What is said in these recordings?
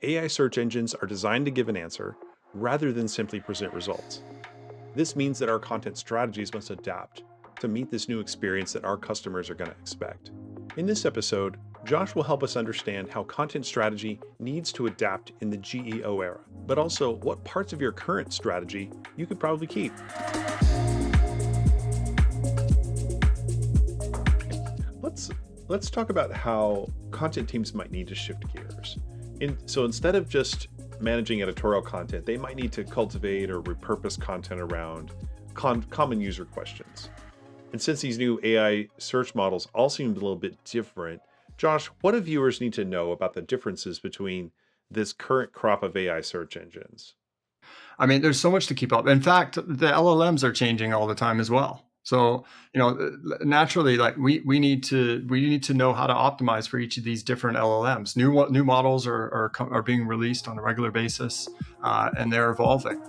AI search engines are designed to give an answer rather than simply present results. This means that our content strategies must adapt to meet this new experience that our customers are going to expect. In this episode, Josh will help us understand how content strategy needs to adapt in the GEO era, but also what parts of your current strategy you could probably keep. Let's talk about how content teams might need to shift gears. So instead of just managing editorial content, they might need to cultivate or repurpose content around common user questions. And since these new AI search models all seem a little bit different, Josh, what do viewers need to know about the differences between this current crop of AI search engines? I mean, there's so much to keep up. In fact, the LLMs are changing all the time as well. So, naturally, like we need to know how to optimize for each of these different LLMs. New models are being released on a regular basis, and they're evolving.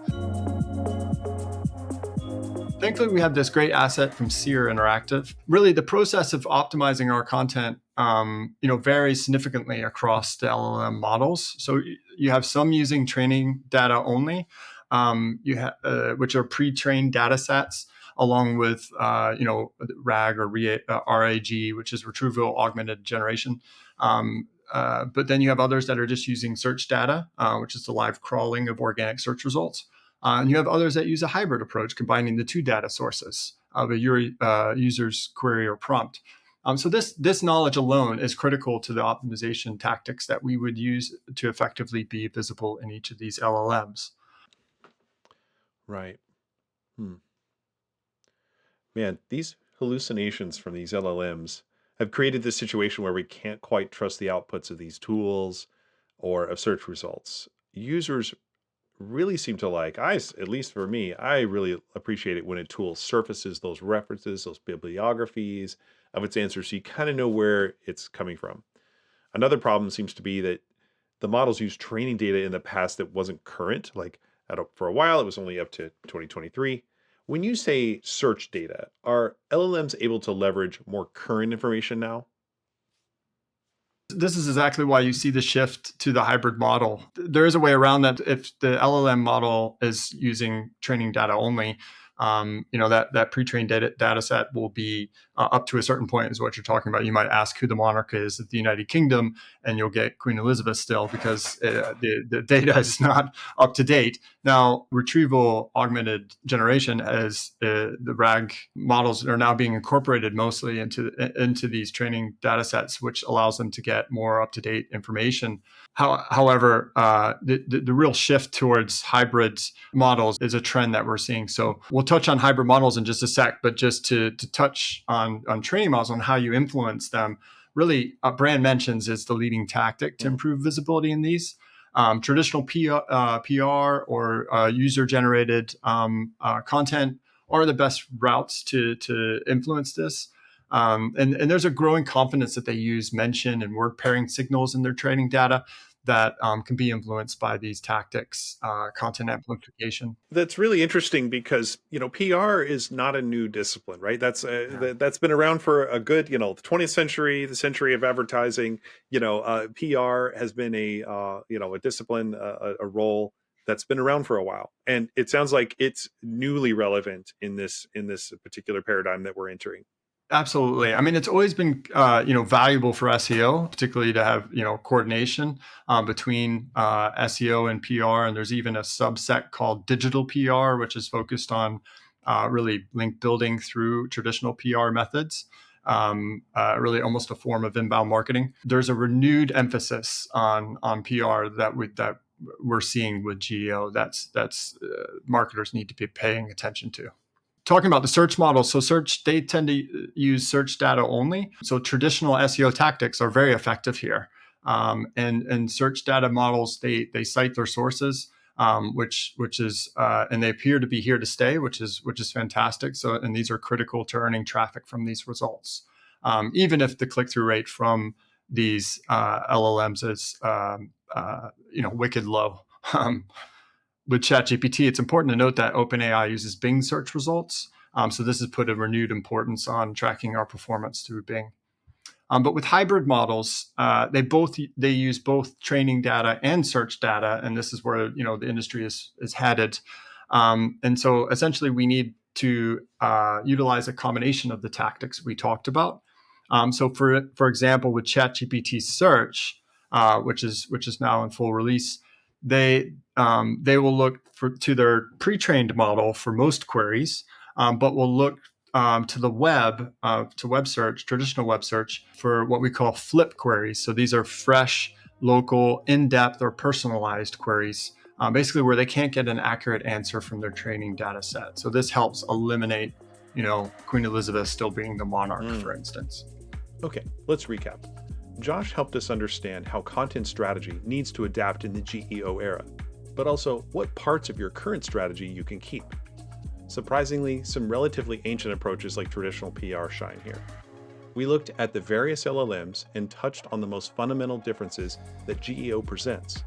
Thankfully, we have this great asset from Seer Interactive. Really, the process of optimizing our content, varies significantly across the LLM models. So you have some using training data only, which are pre-trained data sets, along with RAG or RAG, which is retrieval augmented generation. But then you have others that are just using search data, which is the live crawling of organic search results. And you have others that use a hybrid approach, combining the two data sources of a user's query or prompt. So this knowledge alone is critical to the optimization tactics that we would use to effectively be visible in each of these LLMs. Right. Man, these hallucinations from these LLMs have created this situation where we can't quite trust the outputs of these tools or of search results. Users really seem to at least for me, I really appreciate it when a tool surfaces those references, those bibliographies of its answers, so you kind of know where it's coming from. Another problem seems to be that the models use training data in the past that wasn't current. For a while, it was only up to 2023. When you say search data, are LLMs able to leverage more current information now? This is exactly why you see the shift to the hybrid model. There is a way around that. If the LLM model is using training data only, that pre-trained data set will be up to a certain point, is what you're talking about. You might ask who the monarch is of the United Kingdom, and you'll get Queen Elizabeth still, because the data is not up to date. Now, retrieval augmented generation, as the RAG models are now being incorporated mostly into these training data sets, which allows them to get more up to date information. However, the real shift towards hybrid models is a trend that we're seeing. So we'll touch on hybrid models in just a sec, but just to touch on training models, on how you influence them. Really, brand mentions is the leading tactic to improve visibility in these. Traditional PR or user-generated content are the best routes to influence this. And there's a growing confidence that they use mention and word pairing signals in their training data that can be influenced by these tactics, content amplification. That's really interesting because, PR is not a new discipline, right? Yeah. That's been around for a good, the 20th century, the century of advertising. PR has been a discipline, a role that's been around for a while, and it sounds like it's newly relevant in this particular paradigm that we're entering. Absolutely. I mean, it's always been, valuable for SEO, particularly to have, coordination between SEO and PR. And there's even a subset called digital PR, which is focused on really link building through traditional PR methods. Really almost a form of inbound marketing. There's a renewed emphasis on PR that we're seeing with GEO. That's marketers need to be paying attention to. Talking about the search models, they tend to use search data only. So traditional SEO tactics are very effective here. And search data models, they cite their sources, which is and they appear to be here to stay, which is fantastic. So, and these are critical to earning traffic from these results, even if the click through rate from these LLMs is wicked low. With ChatGPT, it's important to note that OpenAI uses Bing search results. So this has put a renewed importance on tracking our performance through Bing. But with hybrid models, they use both training data and search data, and this is where the industry is headed. And so essentially, we need to utilize a combination of the tactics we talked about. So for example, with ChatGPT Search, which is now in full release, they will look to their pre-trained model for most queries, but will look to the web, to web search, traditional web search, for what we call flip queries. So these are fresh, local, in-depth, or personalized queries, basically where they can't get an accurate answer from their training data set. So this helps eliminate, Queen Elizabeth still being the monarch, for instance. Okay, let's recap. Josh helped us understand how content strategy needs to adapt in the GEO era, but also what parts of your current strategy you can keep. Surprisingly, some relatively ancient approaches like traditional PR shine here. We looked at the various LLMs and touched on the most fundamental differences that GEO presents.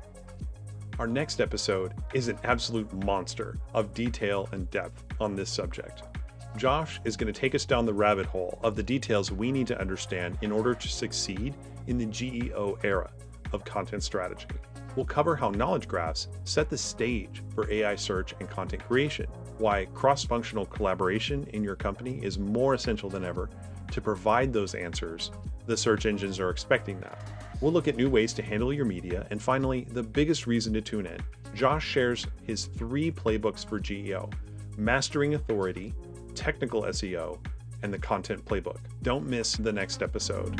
Our next episode is an absolute monster of detail and depth on this subject. Josh is going to take us down the rabbit hole of the details we need to understand in order to succeed in the GEO era of content strategy. We'll cover how knowledge graphs set the stage for AI search and content creation, why cross-functional collaboration in your company is more essential than ever to provide those answers the search engines are expecting now. We'll look at new ways to handle your media, and finally, the biggest reason to tune in. Josh shares his 3 playbooks for GEO: Mastering Authority, Technical SEO, and the Content Playbook. Don't miss the next episode.